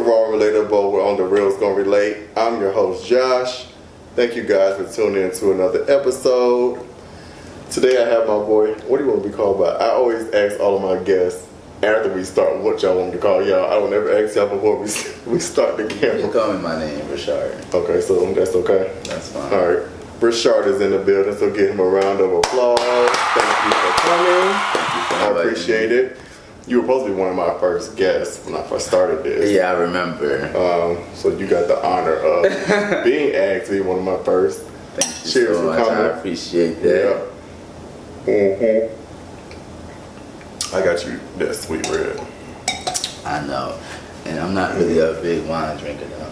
Rawandrelatablepod, where on the reel's gonna relate. I'm your host, Josh. Thank you guys for tuning in to another episode. Today I have my boy, what do you want to be called by? I always ask all of my guests after we start what y'all want me to call y'all. I don't ever ask y'all before we start the camera. You call me my name, Rechard. Okay, so that's okay? That's fine. Alright, Rechard is in the building, so give him a round of applause. Thank you for coming. I appreciate it. You were supposed to be one of my first guests when I first started this. Yeah, I remember. So you got the honor of being asked to be one of my first. Thank you Cheers so for much. coming. I appreciate that. Yeah. I got you that sweet red. I know. And I'm not really a big wine drinker though.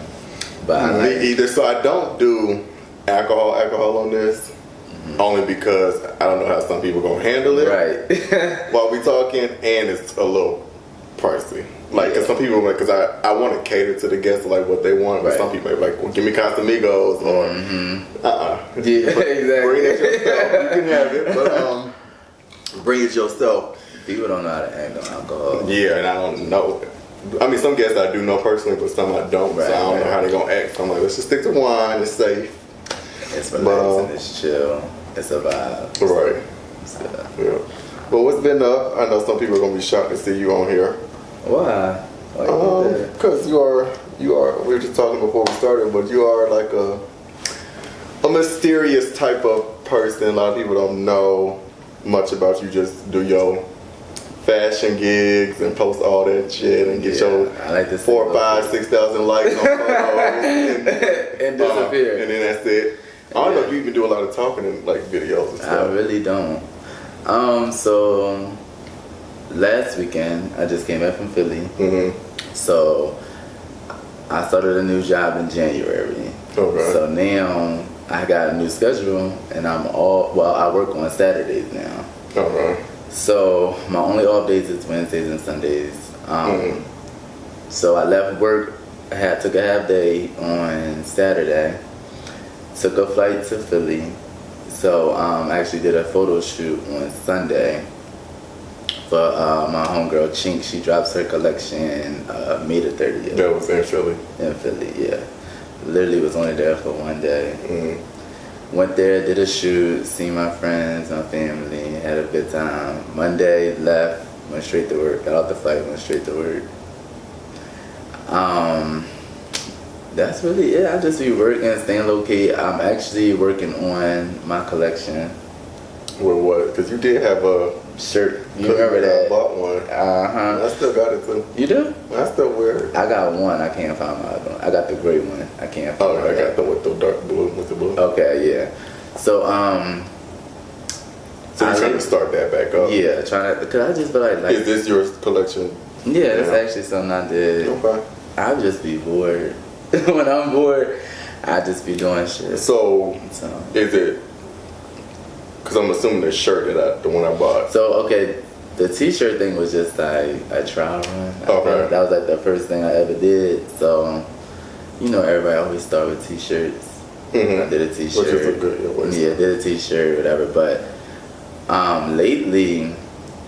But I Me either. So I don't do alcohol on this. Only because I don't know how some people gonna handle it. Right. While we talking, and it's a little pricey. Like, cause some people, like, cause I want to cater to the guests like what they want, but Right. some people are like, well, give me Casamigos or Yeah, But exactly. bring it yourself. You can have it, but bring it yourself. People don't know how to act on alcohol. Yeah, and I don't know. I mean, some guests I do know personally, but some I don't. Right, so I don't know right. how they gonna act. So I'm like, let's just stick to wine. It's safe. It's relaxing, it's chill, it's a vibe. Right. It's good. Yeah. Well, what's been up? I know some people are gonna be shocked to see you on here. Why? Why you did that? Because you are. We were just talking before we started, but you are like a mysterious type of person. A lot of people don't know much about you. Just do your fashion gigs and post all that shit and get your I like to 4, 5, 6,000 likes on photos and disappear. and then that's it. I don't know if you even do a lot of talking in like videos and I stuff. really don't. So last weekend I just came back from Philly. Mm-hmm. So I started a new job in January. Okay. So now I got a new schedule and I work on Saturdays now. Okay. So my only off days is Wednesdays and Sundays. So I left work, took a half day on Saturday, took a flight to Philly. So I actually did a photo shoot on Sunday for my homegirl Chink. She drops her collection May the 30th. That was in Philly. In Philly, yeah. Literally was only there for one day. Mm-hmm. Went there, did a shoot, seen my friends, my family, had a good time. Monday, left, went straight to work. Got off the flight, went straight to work. That's really it. I just be working, staying low key. I'm actually working on my collection. With what? Because you did have a Shirt, you remember I that? bought one. Uh-huh. I still got it too. You do? I still wear it. I got one, I can't find my other one. I got the gray one, I can't find Oh, my I other got the with the dark blue with the blue. Okay, yeah. So, So you're trying to start that back up? yeah, trying to, cause I just feel like Is this your collection? yeah, that's Yeah. actually something I did. Okay. I just be bored. When I'm bored, I just be doing shit. So So, is it? Because I'm assuming the shirt the one I bought. okay, the t-shirt thing was just like a trial run. Okay. That was like the first thing I ever did. So, you know, everybody always start with t-shirts. Mm-hmm. I did a t-shirt. Which is a good Yeah, did a t-shirt, whatever. But lately,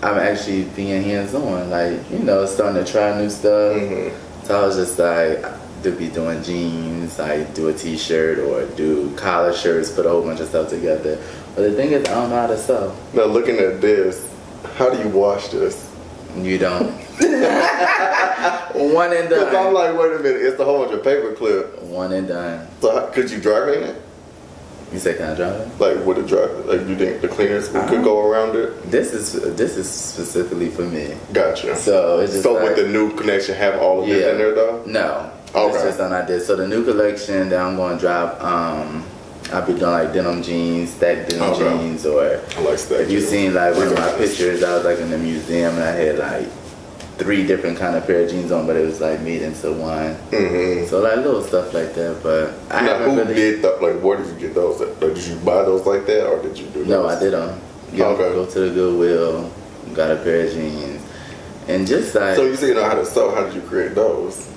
I'm actually being hands-on. Like, you know, starting to try new stuff. Mm-hmm. So I was just like, to be doing jeans, like do a t-shirt or do collar shirts, put a whole bunch of stuff together. But the thing is, I don't know how to sew. Now looking at this, how do you wash this? You don't. One and Because I'm done. like, wait a minute, it's a whole bunch of paper clip. One and done. So could you dry clean it? You say, can I drive it? Like would it dry? Like you think the cleaners could go around it? This is specifically for me. Gotcha. So it's just So like, with the new connection, have all of this in there though? No. Okay. It's just something I did. So the new collection that I'm going to drop, I'll be doing like denim jeans, stacked denim jeans, or I like that. if you seen like one of my Nice. pictures, I was like in the museum and I had like 3 different kind of pair of jeans on, but it was like made into one. Mm-hmm. So like little stuff like that, but I Now, haven't who really. did that? Like, where did you get those? Like, did you buy those like that, or did you do those? No, I did them. Okay. Go to the Goodwill, got a pair of jeans, and just like. So you say you know how to sew. How did you create those?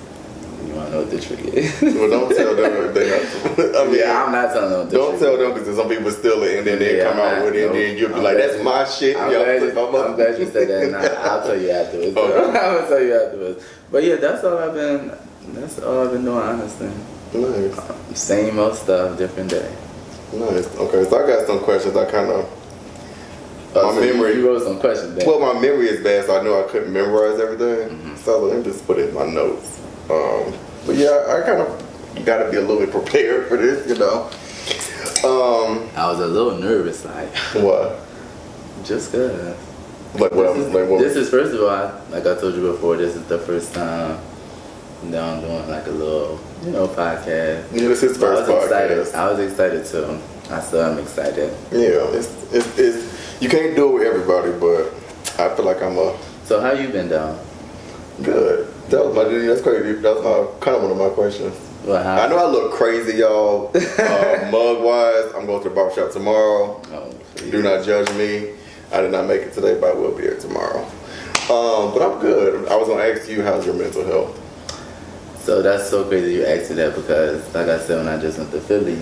You want to know what the trick is? Well, don't tell them they have. I mean, Yeah, I'm not telling them. What the don't trick tell is. them because some people steal it and then they Yeah, come out with it and then you'll be I'm like, glad "That's you- my shit." I'm Y'all glad, click on I'm glad you said that. And I'll tell you afterwards. Okay. I'm gonna tell you afterwards. But yeah, that's all I've been. That's all I've been doing, honestly. Nice. Same old stuff, different day. Nice. Okay, so I got some questions. I kind of my memory. You wrote some questions down. Well, my memory is bad, so I know I couldn't memorize everything. So I was like, let me just put it in my notes. But yeah, I kind of got to be a little bit prepared for this, you know. I was a little nervous, like. What? Just cause. Like what? This is first of all, like I told you before, this is the first time that I'm doing like a little, podcast. Yeah, this is first podcast. I was excited too. I still am excited. Yeah, it's you can't do it with everybody, but I feel like I'm a. So how you been down? Good. That's crazy. That's kind of one of my questions. Well, I know I look crazy, y'all. Mug wise, I'm going to the barbershop tomorrow. Oh, do not judge me. I did not make it today, but I will be here tomorrow. But I'm good. I was gonna ask you, how's your mental health? So that's so crazy you asked me that because, like I said, when I just went to Philly,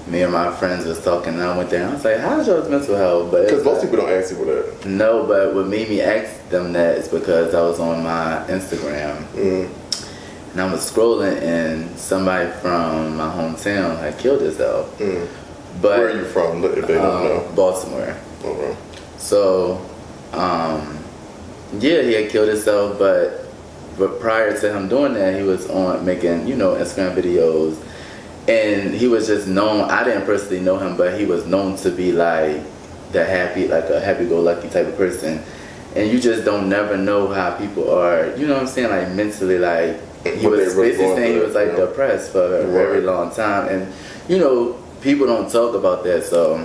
me and my friends was talking, and I went there and I was like, how's your mental health? Because most people don't ask you that. No, but what made me ask them that is because I was on my Instagram and I was scrolling and somebody from my hometown had killed himself. But where are you from, if they don't know? Baltimore. Okay. So, yeah, he had killed himself, but prior to him doing that, he was on making, Instagram videos. And he was just known, I didn't personally know him, but he was known to be like a happy-go-lucky type of person. And you just don't never know how people are, you know what I'm saying, like mentally, like, he was basically saying he was like depressed for a very long time. And, people don't talk about that, so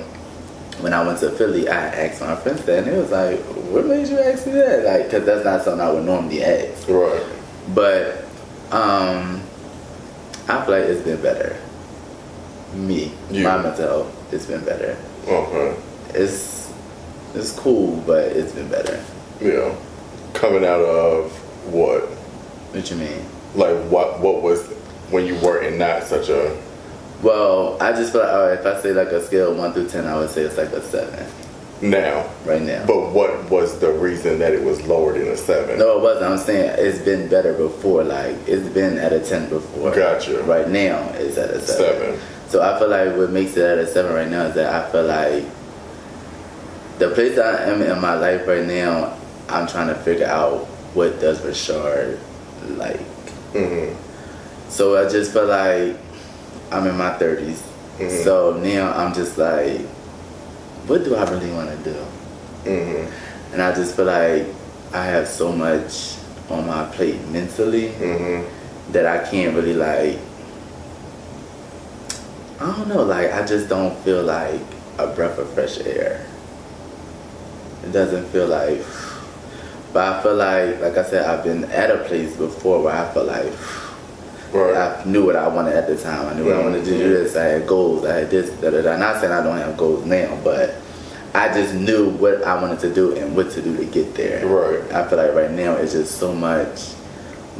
when I went to Philly, I asked my friends that, and it was like, what made you ask me that? Like, because that's not something I would normally ask. Right. But, I feel like it's been better. My mental health, it's been better. Okay. It's cool, but it's been better. Yeah. Coming out of what? What you mean? Like what was when you were in not such a. Well, I just feel like if I say like a scale of 1 through 10, I would say it's like a 7. Now. Right now. But what was the reason that it was lower than a 7? No, it wasn't. I'm saying it's been better before. Like it's been at a 10 before. Gotcha. Right now it's at a 7. So I feel like what makes it at a 7 right now is that I feel like the place that I am in my life right now, I'm trying to figure out what does Rechard like. So I just feel like I'm in my 30s. So now I'm just like, what do I really want to do? And I just feel like I have so much on my plate mentally that I can't really like, I don't know, like I just don't feel like a breath of fresh air. It doesn't feel like, but I feel like I said, I've been at a place before where I feel like I knew what I wanted at the time. I knew what I wanted to do this. I had goals. I had this, da-da-da. Not saying I don't have goals now, but I just knew what I wanted to do and what to do to get there. Right. I feel like right now it's just so much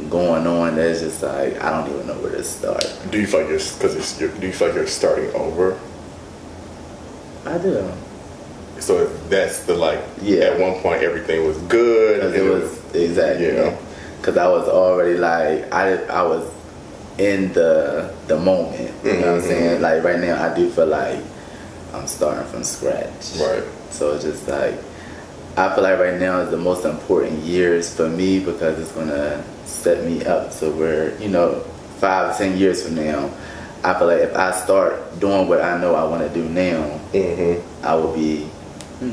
going on that it's just like I don't even know where to start. Do you feel like do you feel like you're starting over? I do. So that's the at one point everything was good. And it was exactly. Yeah. Because I was already like I was in the moment. You know what I'm saying? Like right now I do feel like I'm starting from scratch. Right. So it's just like I feel like right now is the most important years for me because it's gonna set me up to where 5-10 years from now, I feel like if I start doing what I know I want to do now, I will be.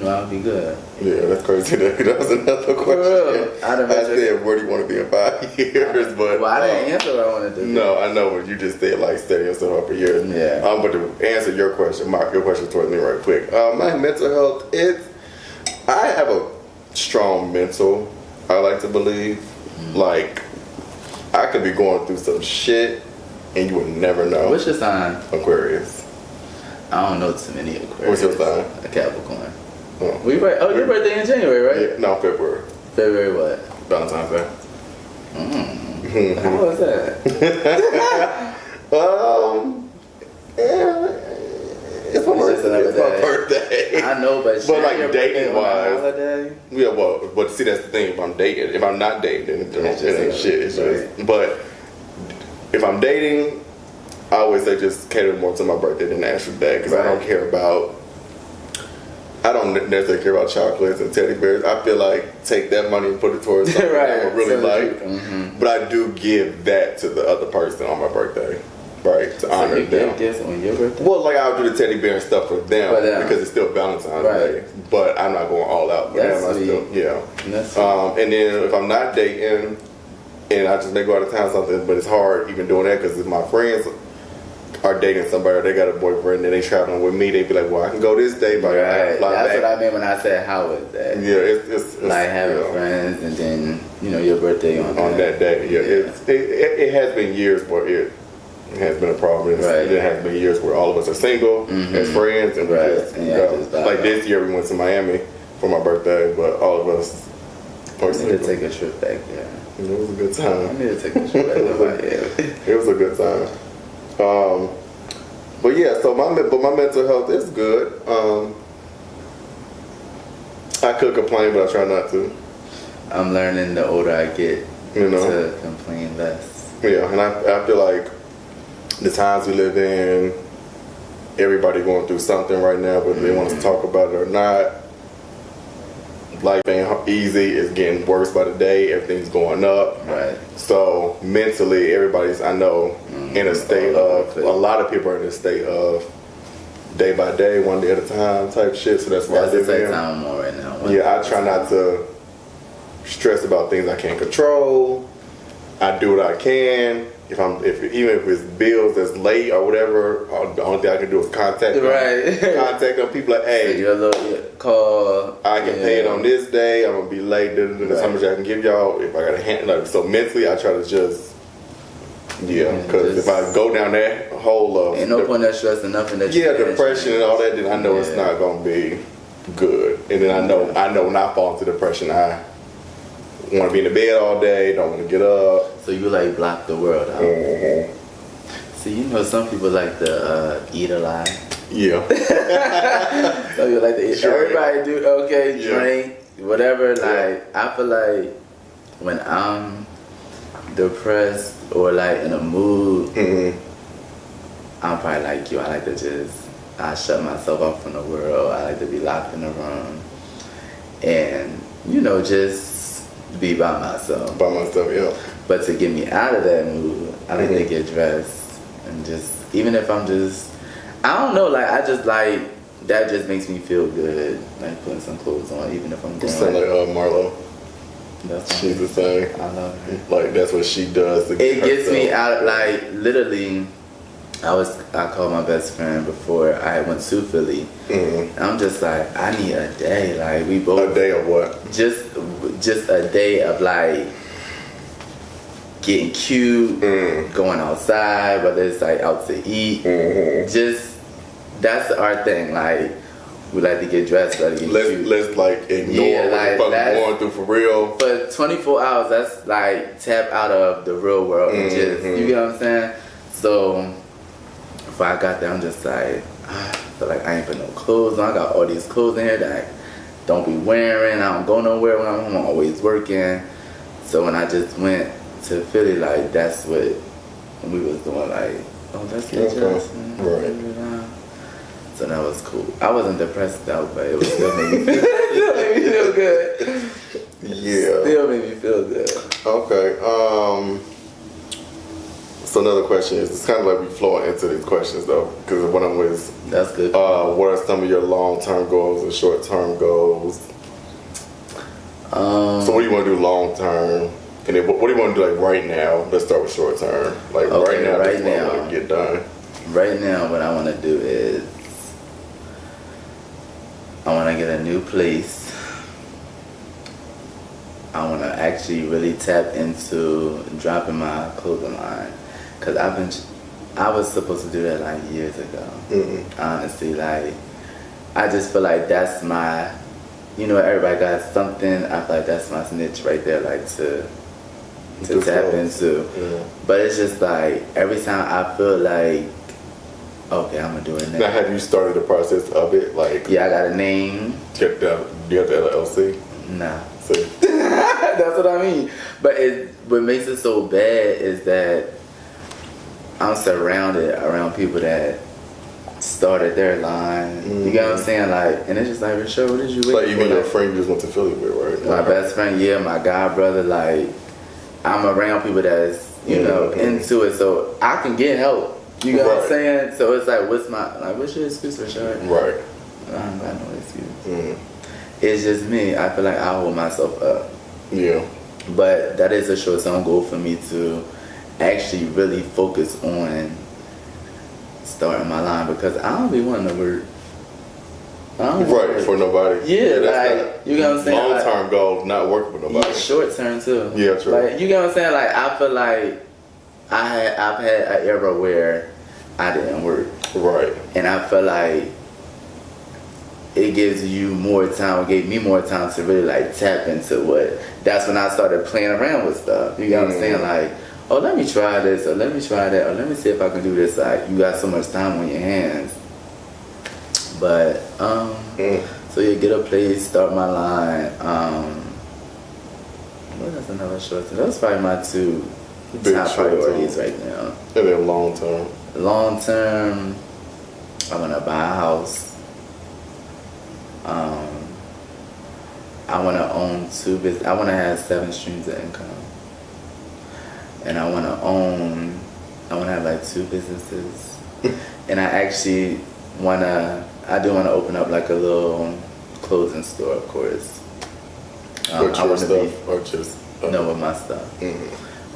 I'll be good. Yeah, that's crazy. That was another question. I said, where do you want to be in 5 years? But I didn't answer what I want to do. No, I know what you just said, like setting yourself up for years. Yeah. But to answer your question, your question towards me right quick. My mental health, I have a strong mental, I like to believe. Like, I could be going through some shit and you would never know. What's your sign? Aquarius. I don't know too many Aquarius. What's your sign? A Capricorn. Oh. Your birthday in January, right? Yeah, no, February. February what? Valentine's Day. How was that? It's my birthday. I know, but like dating wise, yeah. Well, but see, that's the thing. If I'm not dating, then it's shit. It's just. But if I'm dating, I always say just cater more to my birthday than the actual day because I don't care about. I don't necessarily care about chocolates and teddy bears. I feel like take that money and put it towards something I would really like. But I do give that to the other person on my birthday, right? To honor you them. give gifts on your birthday? Well, like I'll do the teddy bear and stuff for them because it's still Valentine's Day. But I'm not going all out for them. I still, and then if I'm not dating and I just may go out of town or something, but it's hard even doing that because if my friends are dating somebody or they got a boyfriend and they traveling with me, they be like, well, I can go this day, but I fly That's back. what I meant when I said how was that. Yeah, it's like having friends and then your birthday on that day. Yeah, it has been years where it has been a problem. It has been years where all of us are single as friends and we just go. Like this year we went to Miami for my birthday, but all of us are single. I need to take a trip back there. It was a good time. I need to take a trip back there. It was a good time. But yeah, so my mental health is good. I could complain, but I try not to. I'm learning the older I get to complain less. Yeah, and I feel like the times we live in, everybody going through something right now, whether they want us to talk about it or not. Life ain't easy. It's getting worse by the day. Everything's going up. Right. So mentally, everybody's, I know, in a state of, a lot of people are in a state of day by day, one day at a time type shit. So that's why I live in. Time I'm on right now. I try not to stress about things I can't control. I do what I can. Even if it's bills that's late or whatever, the only thing I can do is contact them. Contact them. People like, hey, your little call. I can pay it on this day. I'm gonna be late. That's how much I can give y'all. If I got a hand, so mentally, I try to just because if I go down that hole of ain't no point in stressing nothing that depression and all that, then I know it's not gonna be good. And then I know when I fall into depression, I want to be in the bed all day, don't want to get up. So you like block the world out. See, some people like to eat a lot. Yeah. Some people like to eat. Everybody do drink, whatever. Like I feel like when I'm depressed or like in a mood, I'm probably like you. I like to I shut myself off from the world. I like to be locked in a room and just be by myself. But to get me out of that mood, I like to get dressed and even if I'm I don't know, like I just like that just makes me feel good, like putting some clothes on, even if I'm going. You sound like Marlo. She's the same. I love her. Like that's what she does. To it gets me out. Like literally, I called my best friend before I went to Philly. I'm just like, I need a day. Like we both. A day of what? Just a day of like getting cute, going outside, whether it's like out to eat. That's our thing. Like we like to get dressed, like to get cute. Let's like ignore what the fuck we're going through for real. For 24 hours, that's like tap out of the real world and you get what I'm saying? So if I got there, I'm just like, I feel like I ain't put no clothes on. I got all these clothes in here that I don't be wearing. I don't go nowhere when I'm home. I'm always working. So when I just went to Philly, like that's what we was doing. Like, oh, let's get dressed. Right. So that was cool. I wasn't depressed though, but it was still made me feel good. Yeah. Still made me feel good. Okay. So another question is, it's kind of like we flowing into these questions though, because one of them was, that's good. What are some of your long-term goals and short-term goals? So what do you want to do long-term? And then what do you want to do like right now? Let's start with short-term. Like right now, what I want to get done. Right now, what I want to do is I want to get a new place. I want to actually really tap into dropping my clothing line. Because I was supposed to do that like years ago. Honestly, like, I just feel like that's my, everybody got something. I feel like that's my niche right there, like to tap into. But it's just like, every time I feel like, okay, I'm gonna do it now. Now, have you started the process of it? Like, yeah, I got a name. Do you have the LLC? Nah. See? That's what I mean. But what makes it so bad is that I'm surrounded around people that started their line. You get what I'm saying? Like, and it's just like, Rechard, what did you wait Like, for? even your friend you just went to Philly with, right? My best friend, yeah, my god brother. Like, I'm around people that's, you know, into it, so I can get help. You know what I'm saying? So it's like, what's your excuse, Rechard? Right. I don't got no excuse. It's just me. I feel like I hold myself up. Yeah. But that is a short-term goal for me to actually really focus on starting my line, because I don't be wanting to work. For nobody. Yeah, like, you know what I'm saying? Long-term goal, not working with nobody. Yeah, short-term too. Yeah, true. Like, you know what I'm saying? Like, I feel like I've had an era where I didn't work. Right. And I feel like it gives you more time, it gave me more time to really like tap into what. That's when I started playing around with stuff. You know what I'm saying? Like, oh, let me try this, or let me try that, or let me see if I can do this. Like, you got so much time on your hands. But so you get a place, start my line. What is another short term? Those probably my two top priorities right now. And then long term. Long term, I want to buy a house. I want to own 2 businesses. I want to have 7 streams of income. And I want to have like 2 businesses. And I actually I do want to open up like a little clothing store, of course. With your stuff or just? No, with my stuff.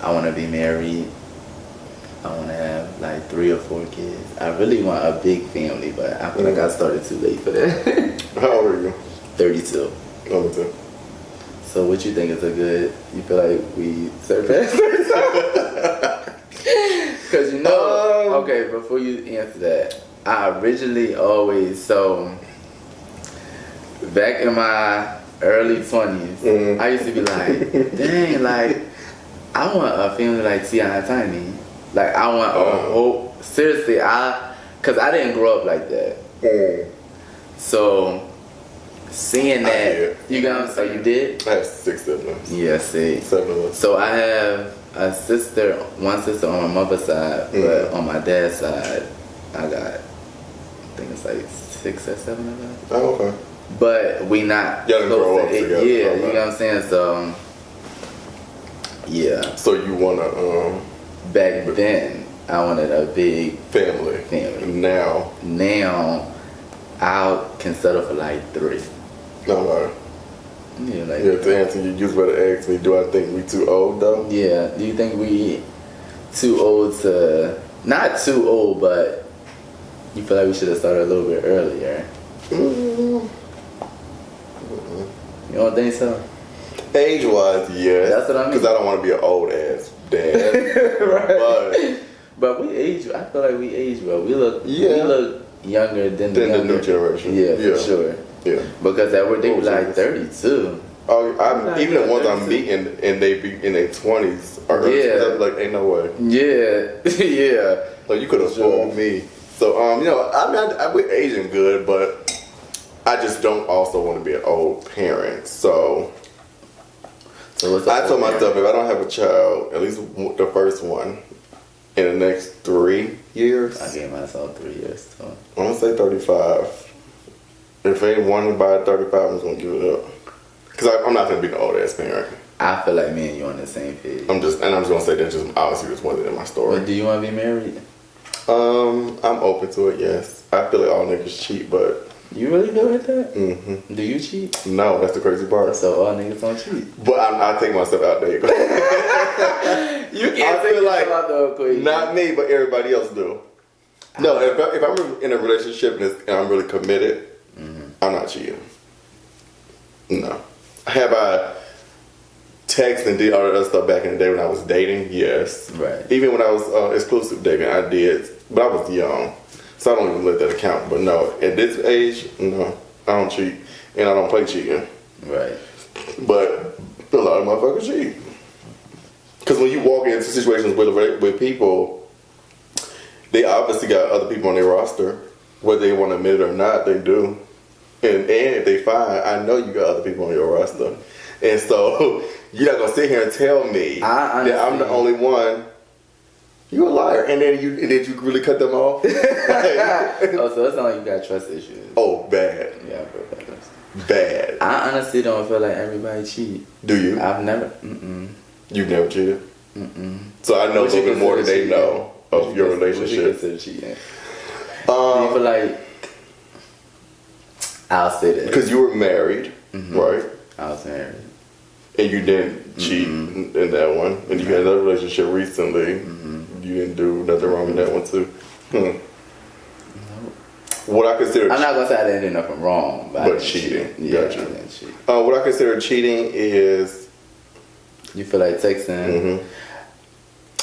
I want to be married. I want to have like 3 or 4 kids. I really want a big family, but I feel like I started too late for that. How old are you? 32. Number 2. So what you think is you feel like we surpassed 32? Because you know, okay, before you answer that, I originally back in my early 20s, I used to be like, dang, like, I want a family like T.I. and Tiny. Like, I want a whole, seriously, because I didn't grow up like that. So, seeing that, you got what I'm saying? You did? I have 6 siblings. Yeah, see. 7 of us. So I have one sister on my mother's side, but on my dad's side, I got, I think it's like 6 or 7 of us. Oh, okay. But we not y'all didn't grow up together. Yeah, you know what I'm saying? So, yeah. So you want to, back then, I wanted a big family. Now, I can settle for like 3. No. Yeah, like to answer you just better ask me, do I think we too old though? Yeah. Do you think we too old to, not too old, but you feel like we should have started a little bit earlier? You don't think so? Age-wise, yes. That's what I mean. Because I don't want to be an old-ass dad. Right. But we age, I feel like we age well. We look younger than the new generation. Yeah, for sure. Yeah. Because they were like 32. Oh, even the ones I'm meeting and they be in their 20s or early, like, ain't no way. Yeah. Yeah. Like, you could have fooled me. So, you know, we're aging good, but I just don't also want to be an old parent. So I told myself, if I don't have a child, at least the first one, in the next 3 years. I gave myself 3 years too. I'm going to say 35. If I ain't wanting by 35, I'm just going to give it up. Because I'm not going to be an old ass parent. I feel like me and you on the same page. I'm just going to say that's just obviously just one in my story. But do you want to be married? I'm open to it, yes. I feel like all niggas cheat, but... You really feel like that? Mm-hmm. Do you cheat? No, that's the crazy part. So all niggas don't cheat. But I take myself out there. You can't take yourself out the equation. Not me, but everybody else do. No, if I'm in a relationship and I'm really committed, I'm not cheating. No. Have I texted and did all that other stuff back in the day when I was dating? Yes. Right. Even when I was exclusive dating, I did. But I was young. So I don't even let that account. But no, at this age, no, I don't cheat. And I don't play cheating. Right. But a lot of motherfuckers cheat. Because when you walk into situations with people, they obviously got other people on their roster. Whether they want to admit it or not, they do. And if they find, I know you got other people on your roster. And so you're not going to sit here and tell me that I'm the only one You a liar. And then you really cut them off? Oh, so it's not like you got trust issues. Oh, bad. Yeah, bro. Bad. I honestly don't feel like everybody cheat. Do you? I've never. You've never cheated? So I know a little bit more than they know of your relationship. What you consider cheating? Do you feel like... I'll say that. Because you were married, right? I was married. And you didn't cheat in that one. And you had another relationship recently. You didn't do nothing wrong in that one too. What I consider... I'm not going to say I didn't do nothing wrong. But cheating. Yeah, Gotcha. I didn't cheat. What I consider cheating is... You feel like texting...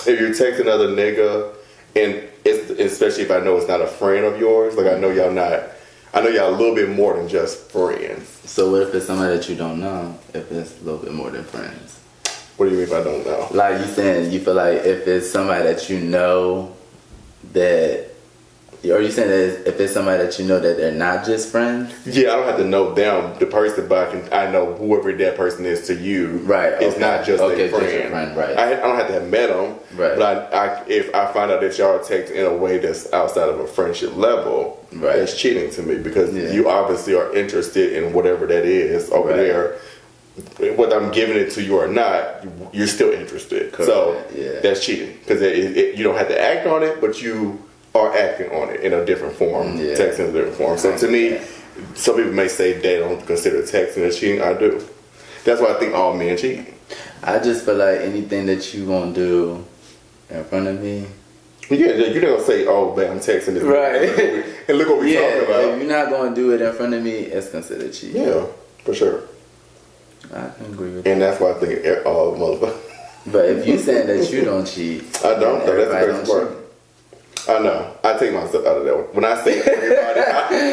If you're texting another nigga, and it's, especially if I know it's not a friend of yours, like I know y'all a little bit more than just friends. So what if it's somebody that you don't know? If it's a little bit more than friends? What do you mean if I don't know? Like you saying, you feel like if it's somebody that you know that... Or you saying that if it's somebody that you know that they're not just friends? Yeah, I don't have to know them, the person, but I know whoever that person is to you. Right. It's not just a friend. Just a friend, right. I don't have to have met them. Right. But if I find out that y'all text in a way that's outside of a friendship level, right, that's cheating to me because you obviously are interested in whatever that is over there. Whether I'm giving it to you or not, you're still interested. Correct. So that's cheating because you don't have to act on it, but you are acting on it in a different form, texting in a different form. So to me, some people may say they don't consider texting as cheating. I do. That's why I think all men cheat. I just feel like anything that you gonna do in front of me. Yeah, you're not gonna say, "Oh, man, I'm texting this." Right. And look what we're talking about. If you're not gonna do it in front of me, it's considered cheating. Yeah, for sure. I can agree with that. And that's why I think all motherfuckers. But if you saying that you don't cheat, I don't. That's the crazy part. I know. I take myself out of that one. When I say everybody,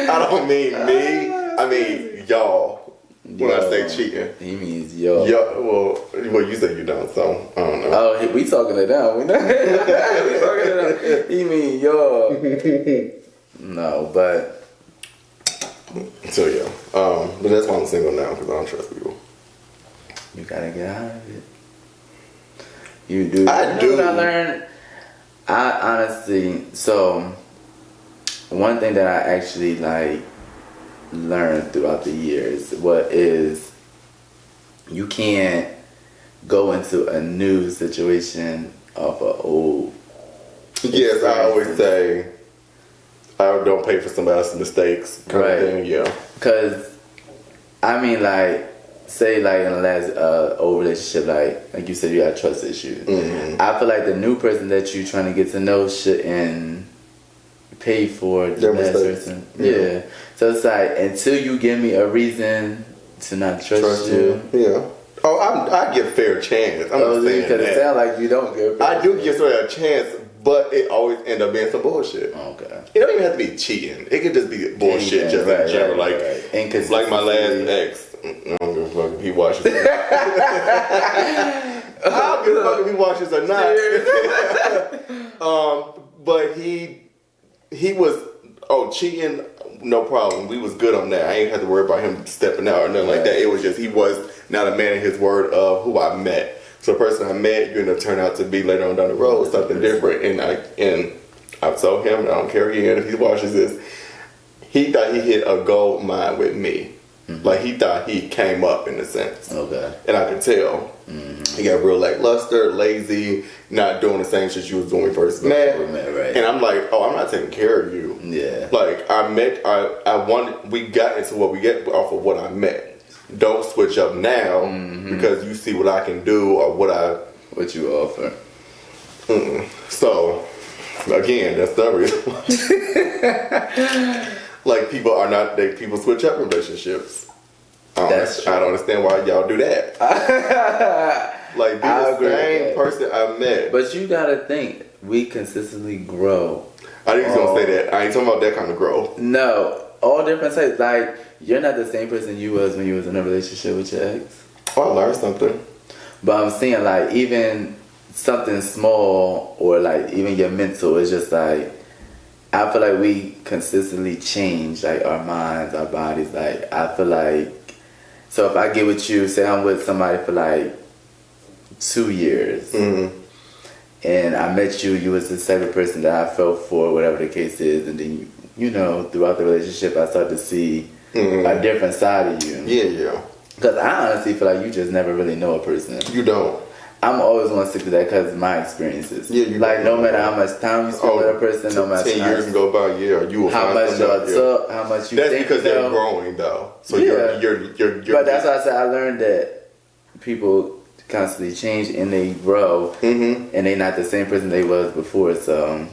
I don't mean me. I mean y'all. When I say cheating, he means yo. Well, you say you don't, so I don't know. Oh, we talking it down. We talking it down. He mean yo. No, but so yeah. But that's why I'm single now because I don't trust people. You gotta get out of it. You do. I do. What I learned. I honestly, so one thing that I actually learned throughout the years is you can't go into a new situation off of old. Yes, I always say I don't pay for somebody else's mistakes. Kind of thing, yeah. Because I mean, say in the last old relationship, like you said, you got trust issues. I feel like the new person that you're trying to get to know shouldn't pay for the last person. Yeah. So it's like until you give me a reason to not trust you. Yeah. Oh, I give fair chance. I'm not saying because it sounds like you don't give. I do give a chance, but it always end up being some bullshit. Okay. It don't even have to be cheating. It could just be bullshit, in general. Like my last ex. I don't give a fuck if he watches it. I don't give a fuck if he watches or not. But he was cheating, no problem. We was good on that. I ain't had to worry about him stepping out or nothing like that. It was just he was not a man of his word of who I met. So the person I met, you're gonna turn out to be later on down the road something different. And I told him, I don't care again if he watches this. He thought he hit a gold mine with me. Like he thought he came up in a sense. Okay. And I could tell. He got real lackluster, lazy, not doing the same shit you was doing when we first met. Right. And I'm like, I'm not taking care of you. Yeah. Like we got into what we get off of what I met. Don't switch up now because you see what I can do or what you offer. So again, that's the reason. Like people switch up relationships. That's true. I don't understand why y'all do that. Like be the same person I met. But you gotta think, we consistently grow. I think he's gonna say that. I ain't talking about that kind of growth. No, all different types. Like you're not the same person you was when you was in a relationship with your ex. I learned something. But I'm saying even something small or even your mental is just I feel like we consistently change, our minds, our bodies. I feel like, so if I get with you, say I'm with somebody for 2 years, and I met you, you was the type of person that I felt for, whatever the case is, and then you know, throughout the relationship, I started to see a different side of you. Yeah. Because I honestly feel like you just never really know a person. You don't. I'm always going to stick to that because of my experiences. Yeah, you like no matter how much time you spend with a person, no matter 10 years can go by, you will how find much y'all talk, how much you That's think because you know. they're growing, though. So Yeah. you're But that's why I said I learned that people constantly change and they grow, and they not the same person they was before. So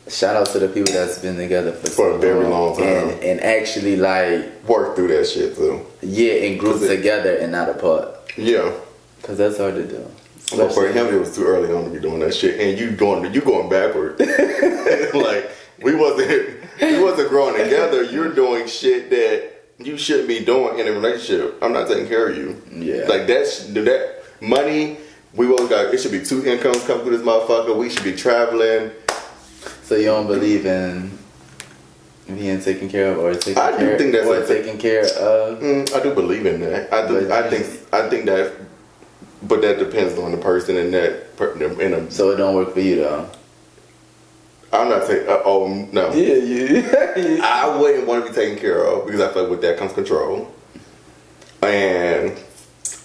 shout out to the people that's been together for a very long time and actually like work through that shit too. Yeah, and grew together and not apart. Yeah. Cause that's hard to do. But for him, it was too early on to be doing that shit, and you going backward. Like we wasn't growing together. You're doing shit that you shouldn't be doing in a relationship. I'm not taking care of you. Yeah, like that money. We both got. It should be 2 incomes coming through this motherfucker. We should be traveling. So you don't believe in being taken care of, or taking I do think that's or taking care of. I do believe in that. I think that. But that depends on the person and that. So it don't work for you though. I'm not saying. Oh no. Yeah. I wouldn't want to be taken care of because I feel like with that comes control, and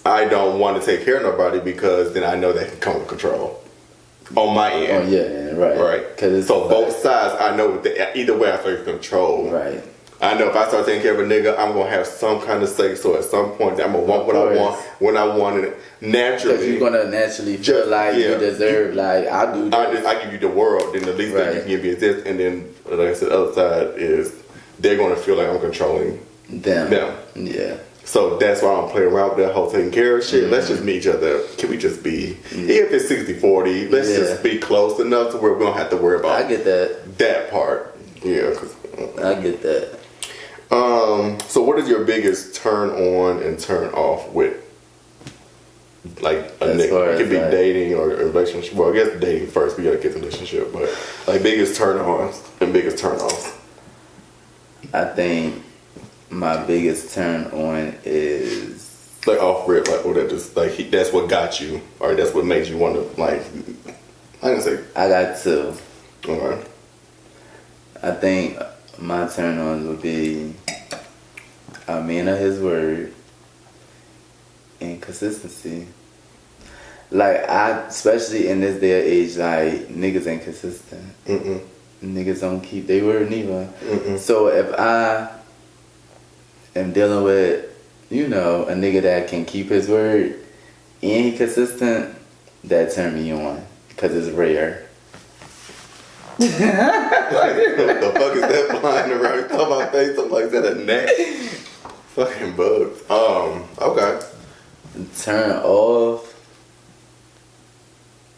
I don't want to take care of nobody because then I know that can come with control on my end. Oh yeah, right. Cause so both sides, I know either way I feel control. Right. I know if I start taking care of a nigga, I'm gonna have some kind of say. So at some point, I'm gonna want what I want when I want it naturally. Because you're gonna naturally feel like you deserve. Like I do. I give you the world, then the least thing you can give me is this, and then like I said, the other side is they're gonna feel like I'm controlling them. Yeah. So that's why I don't play around with that whole taking care of shit. Let's just meet each other. Can we just be, even if it's 60-40, let's just be close enough to where we don't have to worry about I get that part. Yeah. I get that. So what is your biggest turn on and turn off with like a nigga? It could be dating or a relationship. Well, I guess dating first. We gotta get the relationship, but like biggest turn ons and biggest turn offs. I think my biggest turn on is like off rip, like or that just like that's what got you, or that's what made you want to like. I can say I got 2. Okay. I think my turn on would be a man of his word and consistency. Like especially in this day and age, like niggas ain't consistent. Niggas don't keep their word neither. So if I am dealing with, a nigga that can keep his word and he consistent, that turn me on because it's rare. What the fuck is that flying around on my face? I'm like, is that a net? Fucking bugs. Okay. Turn off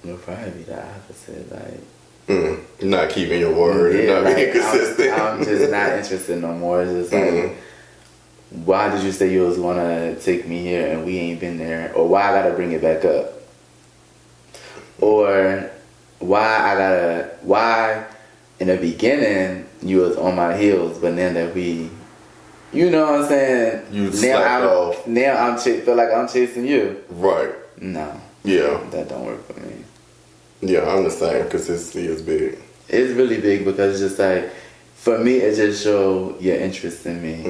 would probably be the opposite. Like, you're not keeping your word. You're not being consistent. I'm just not interested no more. It's just like, why did you say you was gonna take me here and we ain't been there? Or why I gotta bring it back up? Or why in the beginning you was on my heels, but then that we, you know what I'm saying? You slacked off. Now I'm feel like I'm chasing you. Right. No. Yeah. That don't work for me. Yeah, I'm the same. Consistency is big. It's really big because it's just like, for me, it just show your interest in me.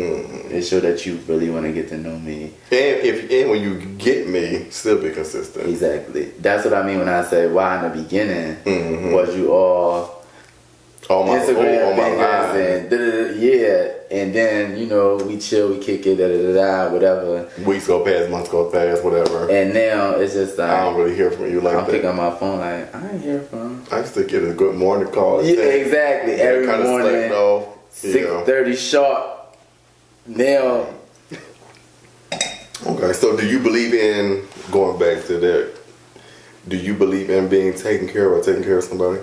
It show that you really want to get to know me. And when you get me, still be consistent. Exactly. That's what I mean when I say why in the beginning was you all Instagram fingers and then we chill, we kick it, whatever. Weeks go past, months go past, whatever. And now it's just like I don't really hear from you like I'm that. picking up my phone like I ain't hear from him. I used to get a good morning call. Yeah, exactly. Every morning, 6:30 sharp. Now. Okay, so do you believe in going back to that? Do you believe in being taken care of or taking care of somebody?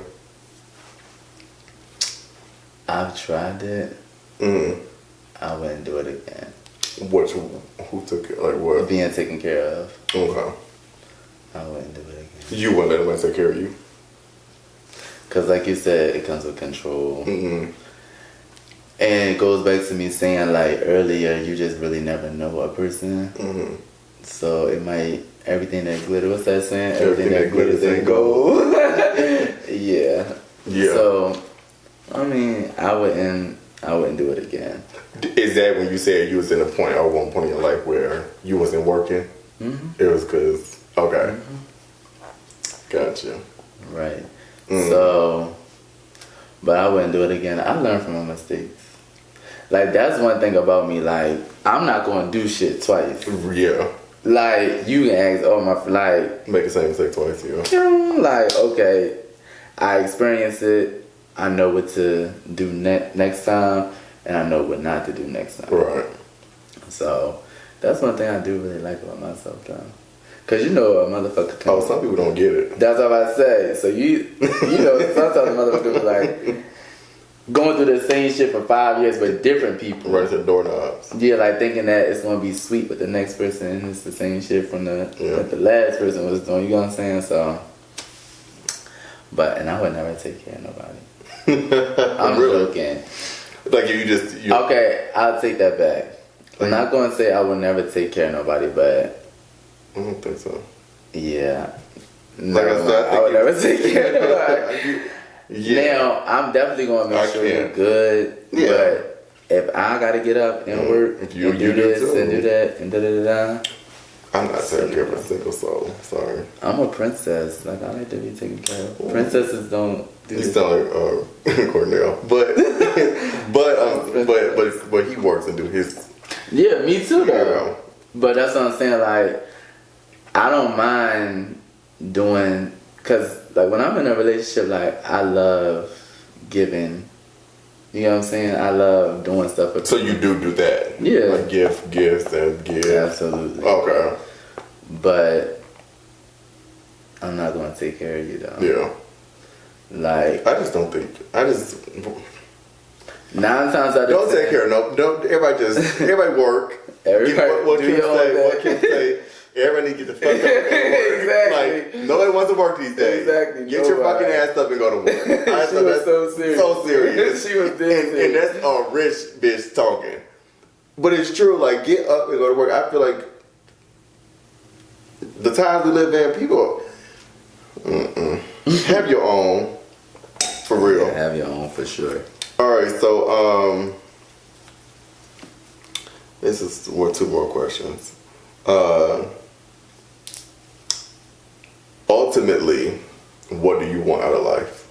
I've tried it. I wouldn't do it again. Who took it? Like what? Being taken care of. Okay. I wouldn't do it again. You wouldn't let anybody take care of you? Because like you said, it comes with control. And it goes back to me saying like earlier, you just really never know a person. So it might everything that glitters. What's that saying? Everything that glitters ain't gold. Yeah. Yeah. So I mean, I wouldn't do it again. Is that when you said you was in a point or one point in your life where you wasn't working? Mm-hmm. It was because okay. Mm-hmm. Gotcha. Right. So, but I wouldn't do it again. I learned from my mistakes. Like, that's one thing about me. Like, I'm not going to do shit twice. Yeah. Like, you can ask, like... Make the same mistake twice, yeah. Like, okay, I experienced it. I know what to do next time. And I know what not to do next time. Right. So, that's one thing I do really like about myself, though. Because you know a motherfucker can... Oh, some people don't get it. That's what I say. So, you know, sometimes a motherfucker be like... Going through the same shit for 5 years with different people. Right to the doorknobs. Yeah, like thinking that it's gonna be sweet with the next person and it's the same shit from that the last person was doing, you know what I'm saying? So and I would never take care of nobody. I'm really? joking. Like you okay, I'll take that back. I'm not gonna say I would never take care of nobody, but I don't think so. yeah. Like I would never take care of nobody. Yeah. Now, I'm definitely going to make sure you're good, but if I got to get up and work and do this and do that and da-da-da-da. I'm not taking care of a single soul. Sorry. I'm a princess. Like, I like to be taken care of. Princesses don't do You this. sound like Cornell. But he works and do his... Yeah, me too, though. Yeah. But that's what I'm saying. Like, I don't mind doing... Because, like, when I'm in a relationship, like, I love giving. You know what I'm saying? I love doing stuff for people. So you do that? Yeah. Like gifts and give. Absolutely. Okay. But I'm not going to take care of you, though. Yeah. Like... I just don't think... 9 times out of 10... Don't take care of everybody work. Everybody What can you say? Everybody need to get the fuck up and go to work. Exactly. Like, nobody wants to work these days. Exactly. Get your fucking ass up and go to work. She was so serious. So serious. She was dead serious. And that's a rich bitch talking. But it's true, like, get up and go to work. I feel like the times we live in, people have your own. For real. Yeah, have your own for sure. Alright, so this is 2 more questions. Ultimately, what do you want out of life?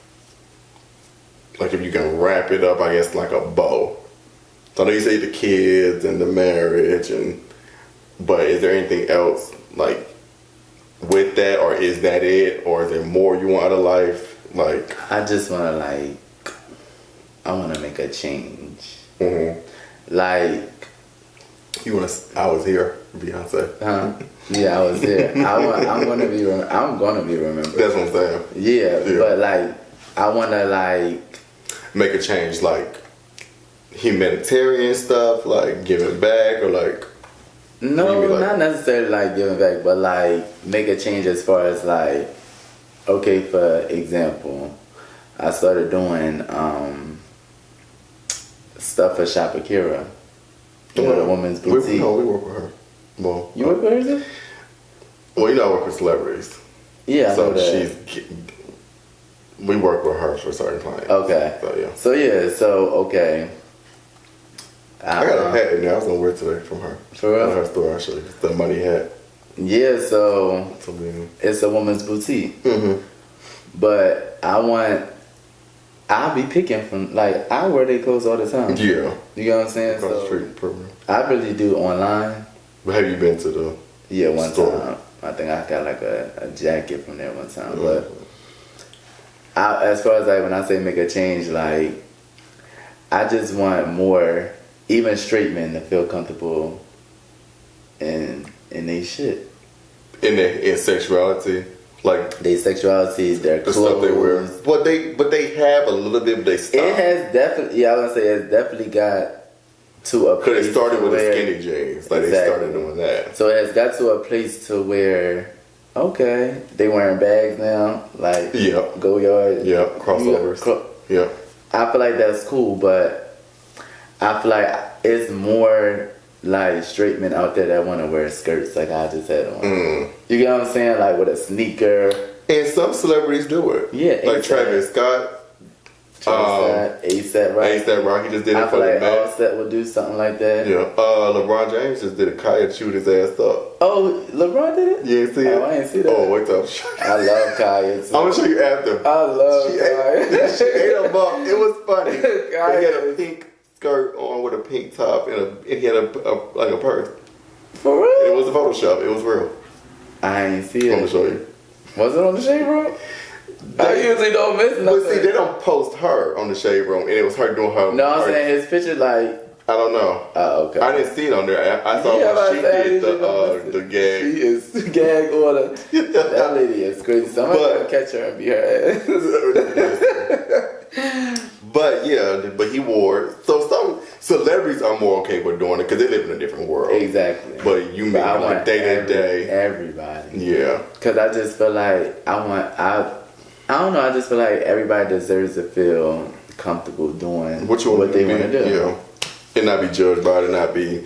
Like, if you can wrap it up, I guess, like a bow. So I know you say the kids and the marriage, but is there anything else, like, with that, or is that it? Or is there more you want out of life? Like, I just want to, I want to make a change. Mm-hmm. Like... You want to... I was here, Beyonce. Huh? Yeah, I was there. I'm gonna be remembered. That's what I'm saying. Yeah, but I wanna make a change, like humanitarian stuff, like giving back, or no, not necessarily giving back, but make a change as far as okay, for example, I started doing stuff for Shopakira with a woman's boutique. We work with her. Well, you work with her? Well, I work with celebrities. Yeah, I know that. We work with her for certain clients. Okay. Okay. I got a hat in there. I was gonna wear today from her. For real? From her store, actually. It's the money hat. Yeah, so it's a woman's boutique. Mm-hmm. But I'll be picking from, I wear their clothes all the time. Yeah. You know what I'm saying? Across the street, program. I really do online. But have you been to the one store? Time. I think I got a jacket from there one time. Mm-hmm. But as far as when I say make a change, I just want more, even straight men to feel comfortable in their shit. In sexuality? Their sexuality, their clothes. Stuff they wear. But they have a little bit, but they stop. It has definitely, I was gonna say, it's definitely got to a place. Because it started with the skinny jeans. Exactly. They started doing that. So it has got to a place to where, okay, they wearing bags now. Go yard. Yeah, crossovers. Yeah. I feel like that's cool, but I feel like it's more like straight men out there that want to wear skirts like I just had on. You get what I'm saying? Like with a sneaker. And some celebrities do it. Yeah, like Travis Scott. ASAP Rocky. ASAP Rocky just did it I for feel the like man. Offset would do something like that. Yeah. LeBron James just did a kayak shoot his ass up. Oh, LeBron did it? You ain't see it? Oh, I ain't see that. Oh, wait till I love Kaya too. I'm gonna show you after. I love She Kaya. she ate him up. It was funny. Kaya He had a is- pink skirt on with a pink top and he had a like a purse. For real? It was a Photoshop. It was real. I ain't see I'm gonna it. show you. Was it on the Shade Room? I usually don't miss But nothing. see, they don't post her on the Shade Room, and it was her doing her. No, I'm her- saying his picture like. I don't know. Oh, okay. I didn't see it on there. I saw Yeah, when she but I did usually don't miss the it. gag. She is gag order. That lady is crazy. Somebody But- gonna catch her and beat her ass. But yeah, but he wore it. So some celebrities are more okay with doing it because they live in a different world. Exactly. But you mean I like want day to day. everybody. Yeah. Cause I just feel like I don't know. I just feel like everybody deserves to feel comfortable doing what they want to do. Yeah. And not be judged by it, and not be,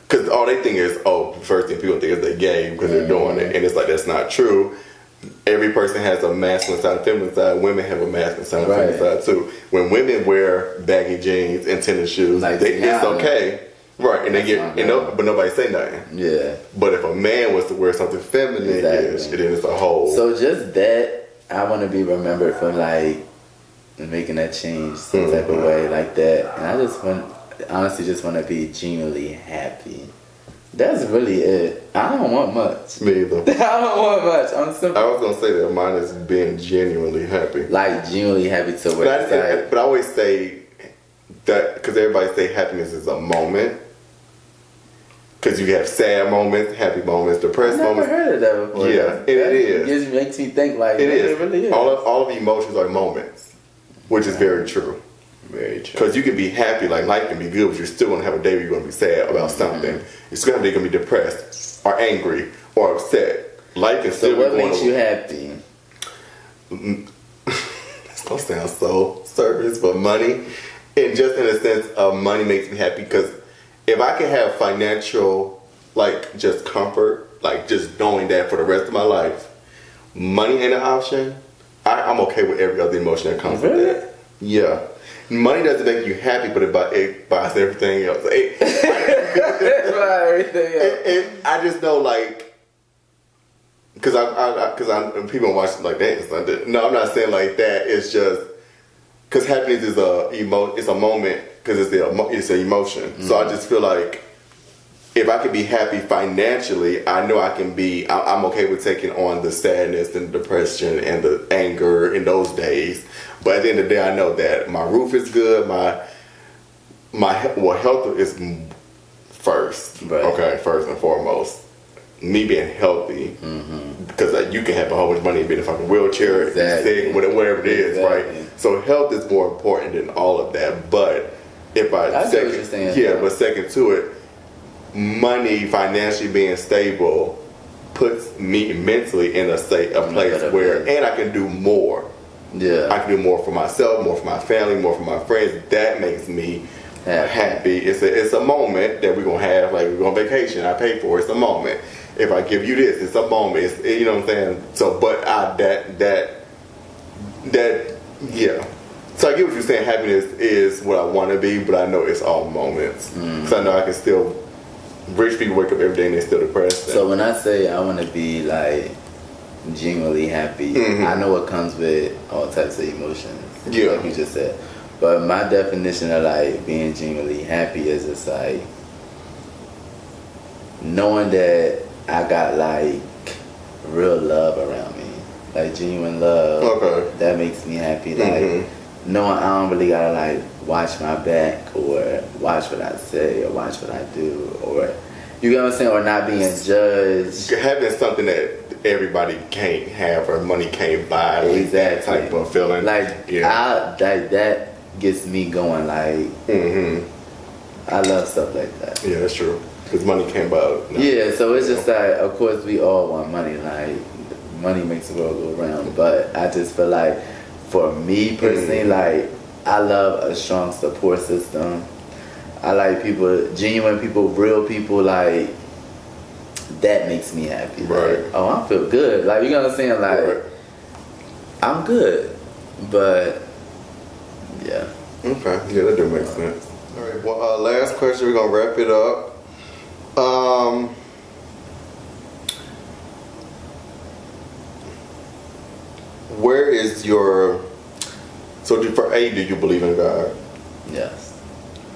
because all they think is, first thing people think is they're gay because they're doing it, and it's like that's not true. Every person has a masculine side and feminine side. Women have a masculine side and feminine side too. When women wear baggy jeans and tennis shoes, Like it's okay, right? And they get, but nobody say nothing. Yeah. But if a man was to wear something feminine, then it's a whole. So just that, I want to be remembered for like making that change some type of way like that, and I just honestly just want to be genuinely happy. That's really it. I don't want much. Me either. I don't want much. I'm simple. I was gonna say that mine is being genuinely happy. Like genuinely happy to where it's like. But I always say that because everybody say happiness is a moment. Because you have sad moments, happy moments, depressed I never moments. heard of that before. Yeah, that it is. It makes me think like It is. It really is. All of emotions are moments, which is very true. Very true. Because you can be happy, like life can be good, but you're still gonna have a day where you're gonna be sad about something. You're still gonna be depressed or angry or upset. Life can still So what be going makes you happy? This don't sound so service, but money, and just in a sense of money makes me happy because if I can have financial, like just comfort, like just knowing that for the rest of my life, money ain't an option. I'm okay with every other emotion that comes with that. Yeah. Money doesn't make you happy, but it buys everything else. And I just know, like, because people watch like that. No, I'm not saying like that. It's just because happiness is it's a moment because it's an emotion. Mm-hmm. So I just feel like if I can be happy financially, I know I can be. I'm okay with taking on the sadness and the depression and the anger in those days. But at the end of the day, I know that my roof is good. My health is first. Right. Okay, first and foremost. Me being healthy, because you can have a whole bunch of money and be in a fucking wheelchair, sick, whatever it is, right? So health is more important than all of that. But if second to it, money, financially being stable, puts me mentally in a place where, and I can do more. Yeah, I can do more for myself, more for my family, more for my friends. That makes me happy. It's a moment that we're gonna have. Like we're on vacation. I pay for it. It's a moment. If I give you this, it's a moment. You know what I'm saying? So, but yeah. So I get what you're saying. Happiness is what I want to be, but I know it's all moments. Because I know I can still. Rich people wake up every day and they're still depressed. So when I say I want to be like genuinely happy, I know it comes with all types of emotions. Yeah, like you just said. But my definition of like being genuinely happy is just like knowing that I got like real love around me, like genuine love. Okay, that makes me happy. Like knowing I don't really gotta like watch my back or watch what I say or watch what I do, or you get what I'm saying, or not being judged. Having something that everybody can't have or money can't buy. Exactly. That type of feeling. Like that gets me going. Like I love stuff like that. Yeah, that's true. Because money can't buy it. No. Yeah, so it's just like, of course we all want money. Like money makes the world go round. But I just feel like for me personally, like I love a strong support system. I like people, genuine people, real people. Like that makes me happy. Right. Like, oh, I feel good. Like, you know what I'm saying? Like, Right. I'm good. But yeah. Okay. Yeah, that do make sense. All right. Well, last question. We're gonna wrap it up. Where is your? So, do you believe in God? Yes.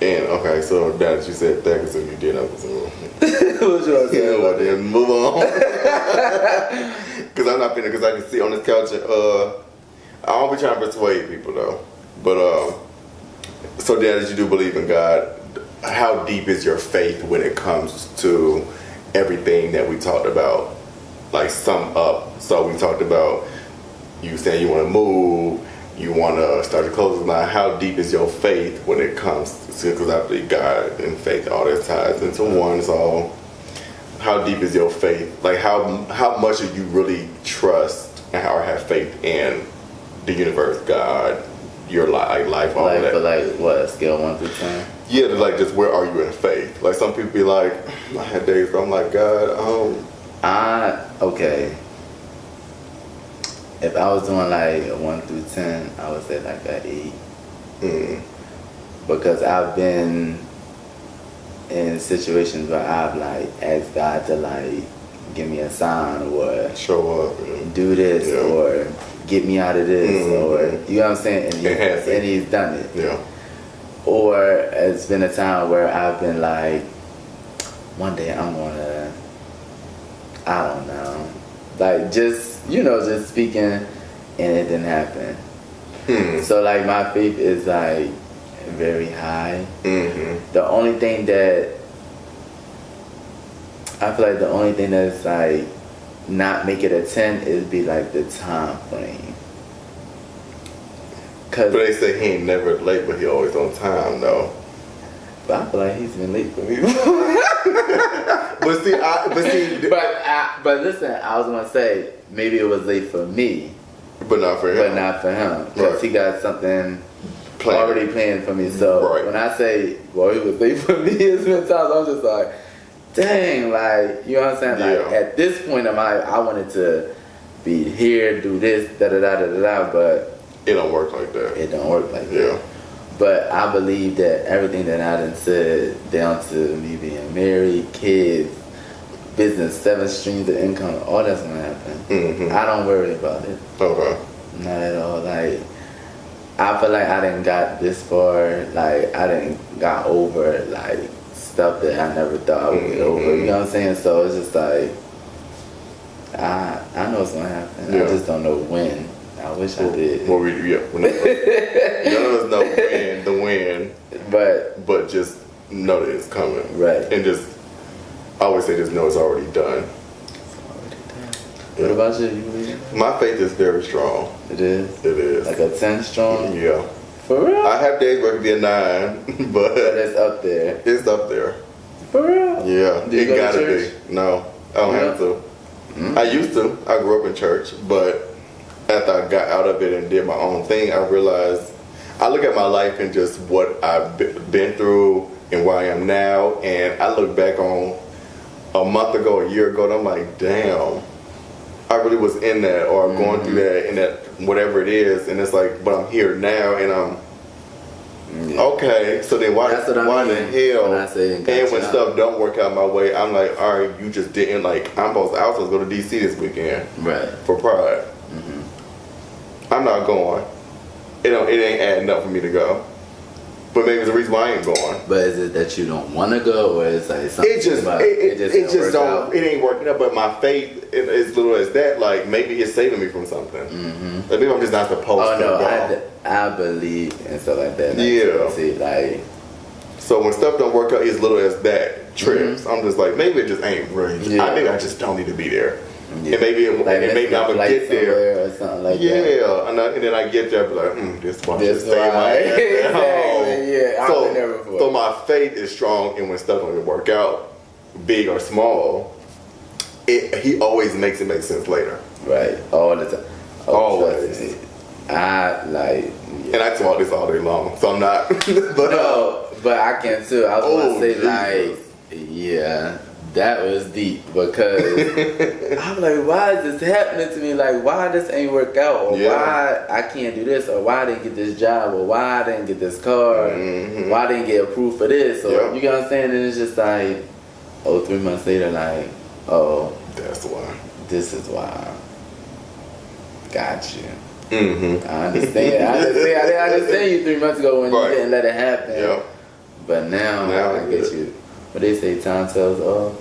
And okay, so now that you said that, because if you did, I was What should I say? well, then move on. Because I'm not finna. Because I can see on this couch. I don't be trying to persuade people though. But so now that you do believe in God, how deep is your faith when it comes to everything that we talked about? Like sum up. So we talked about you saying you want to move. You want to start your clothes line. How deep is your faith when it comes to, because I believe God and faith, all that ties into one. So how deep is your faith? Like how much do you really trust or have faith in the universe, God, your life, all Like, that? for like, what, scale 1 through 10? Yeah, like just where are you in faith? Like some people be like, I had days where I'm like, God, okay. If I was doing like a 1 through 10, I would say like an 8. Because I've been in situations where I've like asked God to like give me a sign or show up. And, do this or get me out of this or you know what I'm saying, and he's done it. Yeah. Or it's been a time where I've been like, one day I'm gonna, I don't know, like just, you know, just speaking, and it didn't happen. So like my faith is like very high. The only thing that I feel like the only thing that's like not make it a 10 is be like the time frame. But they say he ain't never late, but he always on time though. But I feel like he's been late for me. but listen, I was gonna say maybe it was late for me, but not for him. but not for him, because he got something already planned for me. So when I say, well, he was late for me, it's been times I'm just like, dang, like, you know what I'm saying? Like at this point in my life, I wanted to be here, do this, da da da da da, but it don't work like that. It don't work like that. But I believe that everything that I done said, down to me being married, kids, business, 7 streams of income, all that's gonna happen. I don't worry about it. Okay. Not at all. Like, I feel like I didn't got this far. Like, I didn't got over like stuff that I never thought I would get over. You know what I'm saying? So it's just like, I know it's gonna happen. I just don't know when. I wish I did. Well, none of us know when the win, but just know that it's coming, right? And just I always say, just know it's already done. It's already done. What about you? You believe? My faith is very strong. It is. It is like a 10 strong. Yeah. For real? I have days where it could be a 9, but it's up there. It's up there. For real? Yeah. Do you go gotta to church? be. No, I don't have to. I used to. I grew up in church, but after I got out of it and did my own thing, I realized I look at my life and just what I've been through and where I am now, and I look back on a month ago, a year ago, and I'm like, damn, I really was in that or going through that, and that whatever it is, and it's like, but I'm here now, and I'm okay. So then why the hell? When I say and when stuff don't work out my way, I'm like, all right, you just didn't like. I was supposed to go to DC this weekend, right, for Pride. I'm not going. It ain't adding up for me to go. But maybe it's the reason why I ain't going. But is it that you don't want to go, or is like something it just don't. It ain't working out. But my faith, as little as that, like maybe it's saving me from something. Like maybe I'm just not supposed to go. I believe and stuff like that. Yeah. See, like. So when stuff don't work out as little as that trips, I'm just like, maybe it just ain't really. Maybe I just don't need to be there. Yeah. And maybe I'm gonna get there or something like that. Yeah, and then I get there, be like, this one just stay my ass at home. Yeah, I've been there before. So my faith is strong, and when stuff doesn't work out, big or small, he always makes it make sense later. Right, all the time. Always. I like, and I talk this all day long, so I'm not. But no, But I can too. I was gonna say Jesus. yeah, that was deep because I'm like, why is this happening to me? Like, why this ain't work out, or why I can't do this, or why I didn't get this job, or why I didn't get this car, why I didn't get approved for this, or you get what I'm saying? And it's just like, 3 months later, like, that's why. This is why. Got you. Mm-hmm. I understand. I understand you 3 months ago when you didn't let it happen. Yeah. But now I get you. But they say time tells all.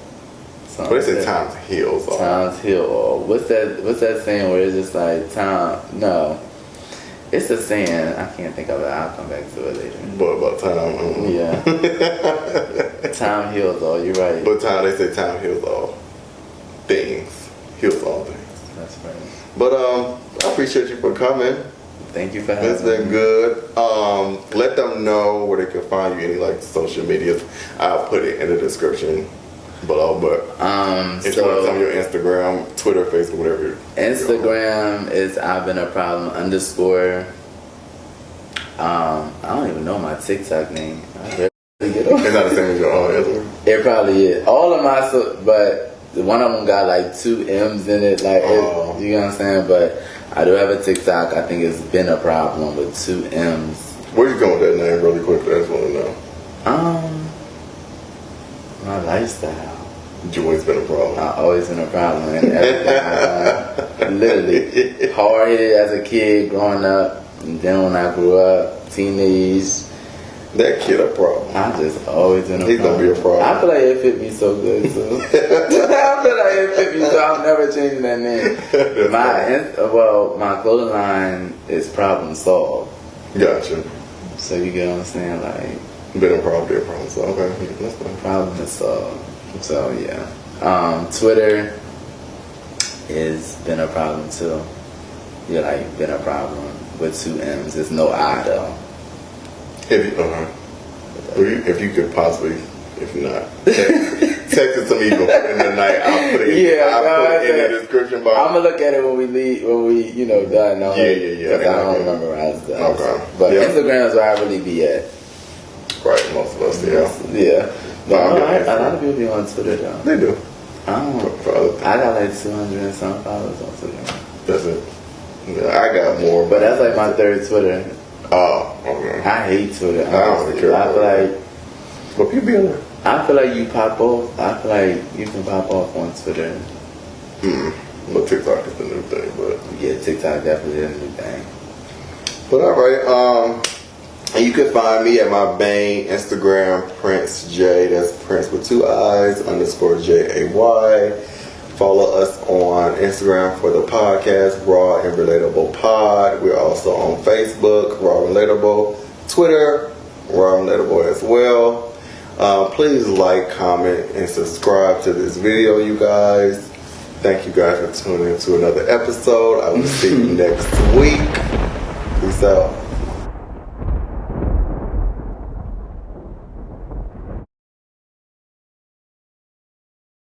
But they say time heals all. Times heal all. What's that saying where it's just like time? No, it's a saying. I can't think of it. I'll come back to it later. But about time. Yeah. Time heals all. You're right. But they say time heals all things. Heals all things. That's right. But I appreciate you for coming. Thank you for having me. It's been good. Let them know where they can find you. Any like social medias, I'll put it in the description below. But if you want to tell me your Instagram, Twitter, Facebook, whatever. Instagram is I've been a problem _. I don't even know my TikTok name. I really get It's not the same as your own Instagram. It probably is. All of my, but one of them got like 2 M's in it. Like you know what I'm saying? But I do have a TikTok. I think it's been a problem with 2 M's. Where you going with that name really quick? I just want to know. My lifestyle. Joy's been a problem. I've always been a problem in everything. Literally. Hard-headed as a kid growing up. And then when I grew up, teenage. That kid a problem. I just always been a problem. He's going to be a problem. I feel like it fit me so good, so. I feel like it fit me so I'm never changing that name. My clothing line is problem solved. Gotcha. So you get what I'm saying? Like, been a problem, be a problem. So, okay. That's fine. Problem is solved. So, yeah. Twitter has been a problem, too. Yeah, like, been a problem with 2 M's. There's no I, though. If you could possibly, if not, text it to me in the night. I'll put it, I'll put it in the description box. I'm gonna look at it when we leave, done. Yeah. Because I don't memorize that. Okay. But Instagram is where I really be at. Right, most of us, Yeah. But a lot of people be on Twitter though. They do. I got like 200 and some followers on Twitter. That's it. Yeah, I got more. But that's like my 3rd Twitter. Oh, okay. I hate Twitter. I don't really care. I feel like. But people be on there. I feel like you pop off. I feel like you can pop off on Twitter. But TikTok is the new thing, but yeah, TikTok definitely is the new thing. But alright, and you can find me at my main Instagram, Prince J. That's Prince with 2 I's _JAY. Follow us on Instagram for the podcast, Raw and Relatable Pod. We're also on Facebook, Raw and Relatable, Twitter, Raw and Relatable as well. Please like, comment, and subscribe to this video, you guys. Thank you guys for tuning in to another episode. I will see you next week. Peace out.